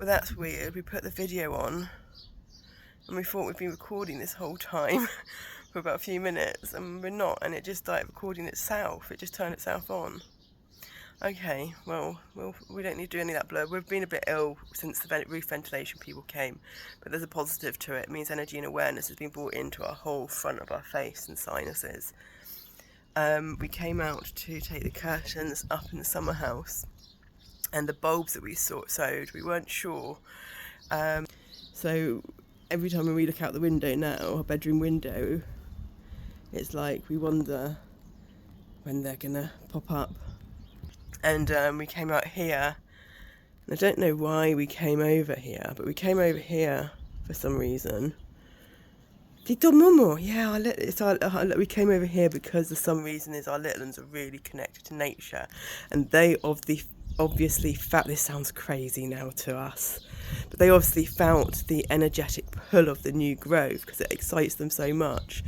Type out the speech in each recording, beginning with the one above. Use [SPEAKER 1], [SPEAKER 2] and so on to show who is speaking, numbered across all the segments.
[SPEAKER 1] But that's weird. We put the video on and we thought we'd been recording this whole time for about a few minutes, and we're not, and it just started recording itself. It just turned itself on. Okay, well, we don't need to do any of that blur. We've been a bit ill since the roof ventilation people came, but there's a positive to it. It means energy and awareness has been brought into our whole front of our face and sinuses. We came out to take the curtains up in the summer house, and the bulbs that we sewed, we weren't sure. So every time we look out the window now, our bedroom window, it's like we wonder when they're gonna pop up. And we came out here, and I don't know why we came over here, but we came over here for some reason. Yeah, we came over here because for some reason our little ones are really connected to nature, and they obviously felt, this sounds crazy now to us, but they obviously felt the energetic pull of the new growth because it excites them so much.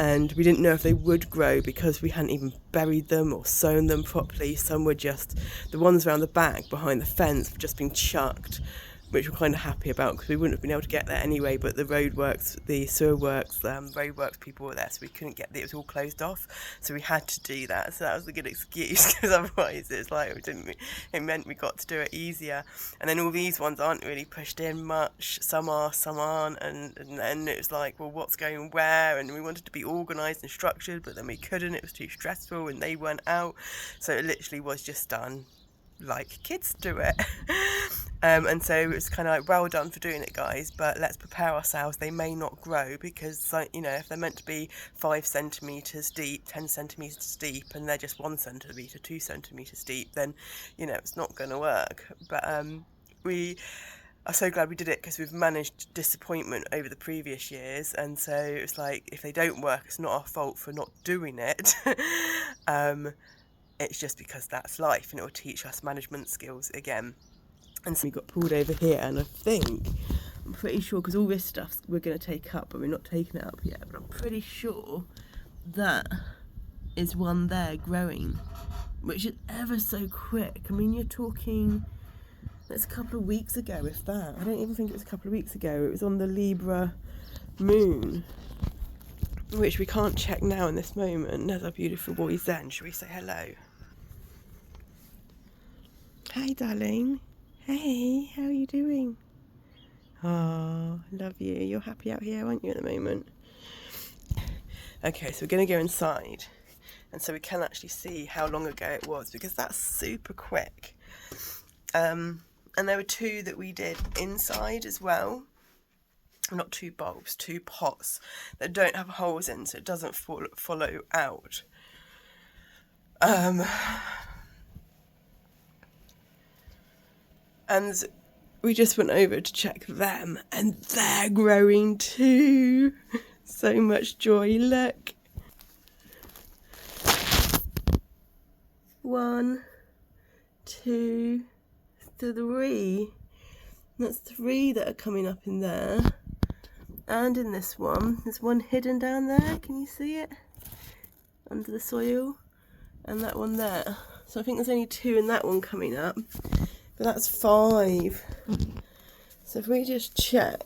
[SPEAKER 1] And we didn't know if they would grow because we hadn't even buried them or sown them properly. Some were just, the ones around the back behind the fence were just being chucked, which we're kind of happy about because we wouldn't have been able to get there anyway, but the roadworks, the sewer works, roadworks people were there, so we couldn't get there. It was all closed off, so we had to do that. So that was a good excuse, because otherwise it's like it meant we got to do it easier. And then all these ones aren't really pushed in much, some are, some aren't, and then it was like, well, what's going where? And we wanted to be organised and structured, but then we couldn't, it was too stressful and they weren't out, so it literally was just done like kids do it. And so it was kind of like, well done for doing it, guys, but let's prepare ourselves. They may not grow because, you know, if they're meant to be 5 centimetres deep, 10 centimetres deep, and they're just 1 centimetre, 2 centimetres deep, then, you know, it's not going to work. But we are so glad we did it because we've managed disappointment over the previous years, and so it's like, if they don't work, it's not our fault for not doing it. It's just because that's life, and it will teach us management skills again. And so we got pulled over here, and I'm pretty sure, because all this stuff we're going to take up, but we're not taking it up yet, but I'm pretty sure that is one there growing, which is ever so quick. I mean, you're talking, it's a couple of weeks ago, if that. I don't even think it was a couple of weeks ago. It was on the Libra moon, which we can't check now in this moment. There's our beautiful boys then. Shall we say hello? Hi, darling. Hey, how are you doing? Oh, love you. You're happy out here, aren't you, at the moment? Okay, so we're going to go inside, and so we can actually see how long ago it was, because that's super quick. And there were 2 that we did inside as well. Not 2 bulbs, 2 pots that don't have holes in, so it doesn't follow out. And we just went over to check them, and they're growing too. So much joy, look. 1, 2, 3. That's 3 that are coming up in there. And in this one, there's one hidden down there. Can you see it? Under the soil. And that one there. So I think there's only 2 in that one coming up. But that's 5. So if we just check,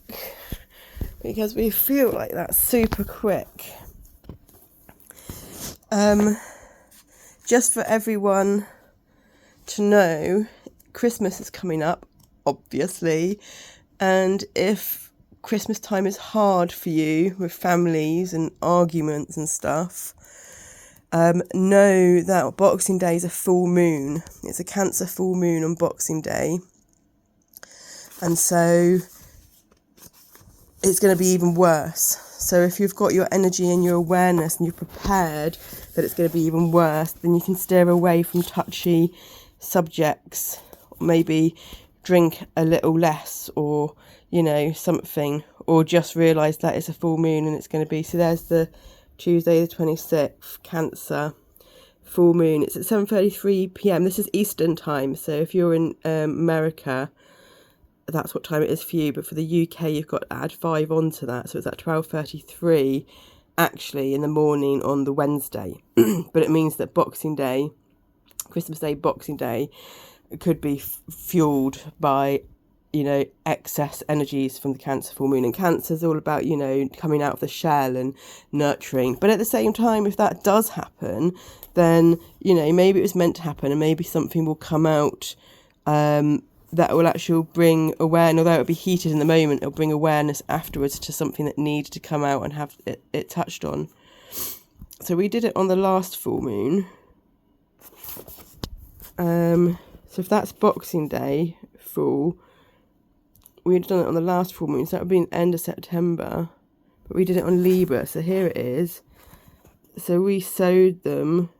[SPEAKER 1] because we feel like that's super quick. Just for everyone to know, Christmas is coming up, obviously. And if Christmas time is hard for you with families and arguments and stuff, know that Boxing Day is a full moon. It's a Cancer full moon on Boxing Day, and so it's going to be even worse. So if you've got your energy and your awareness and you're prepared that it's going to be even worse, then you can steer away from touchy subjects, maybe drink a little less, or, you know, something, or just realise that it's a full moon and it's going to be. So there's the Tuesday the 26th, Cancer, full moon. It's at 7:33 p.m. This is Eastern time, so if you're in America, that's what time it is for you. But for the UK, you've got to add 5 onto that, so it's at 12:33 actually in the morning on the Wednesday. But it means that Boxing Day, Christmas Day, Boxing Day, could be fueled by you know, excess energies from the Cancer full moon. And Cancer is all about, you know, coming out of the shell and nurturing. But at the same time, if that does happen, then, you know, maybe it was meant to happen, and maybe something will come out that will actually bring awareness. Although it'll be heated in the moment, it'll bring awareness afterwards to something that needs to come out and have it touched on. So we did it on the last full moon. So if that's Boxing Day full, we'd done it on the last full moon, so that would be the end of September. But we did it on Libra, so here it is. So we sowed them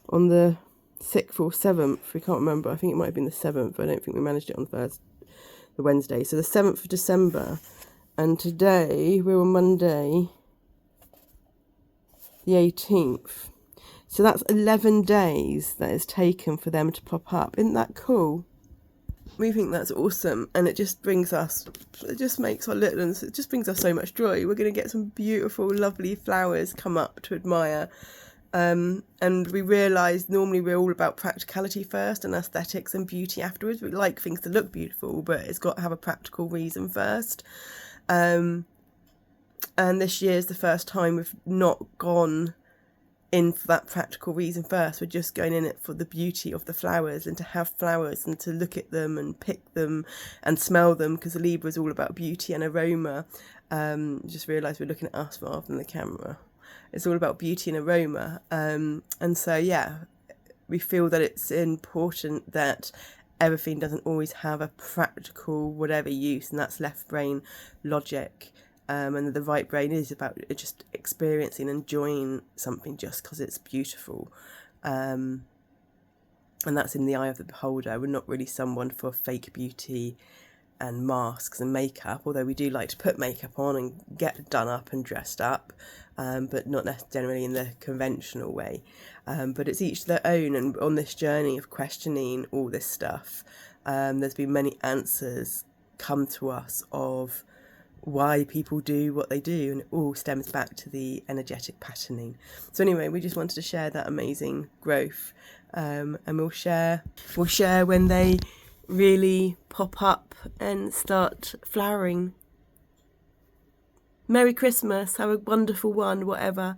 [SPEAKER 1] on the 6th or 7th, we can't remember. I think it might have been the 7th, I don't think we managed it on the Wednesday. So the 7th of December. And today, we're on Monday, the 18th. So that's 11 days that it's taken for them to pop up. Isn't that cool? We think that's awesome, and it just makes our little ones, it just brings us so much joy. We're going to get some beautiful, lovely flowers come up to admire. And we realise normally we're all about practicality first and aesthetics and beauty afterwards. We like things to look beautiful, but it's got to have a practical reason first. And this year's the first time we've not gone in for that practical reason first. We're just going in it for the beauty of the flowers, and to have flowers and to look at them and pick them and smell them, because the Libra is all about beauty and aroma. Just realised we're looking at us rather than the camera. It's all about beauty and aroma. And so, yeah, we feel that it's important that everything doesn't always have a practical whatever use, and that's left brain logic. And the right brain is about just experiencing and enjoying something just because it's beautiful. And that's in the eye of the beholder. We're not really someone for fake beauty and masks and makeup, although we do like to put makeup on and get done up and dressed up, but not necessarily in the conventional way. But it's each their own, and on this journey of questioning all this stuff, there's been many answers come to us of why people do what they do, and it all stems back to the energetic patterning. So anyway, we just wanted to share that amazing growth, and we'll share when they really pop up and start flowering. Merry Christmas, have a wonderful one, whatever.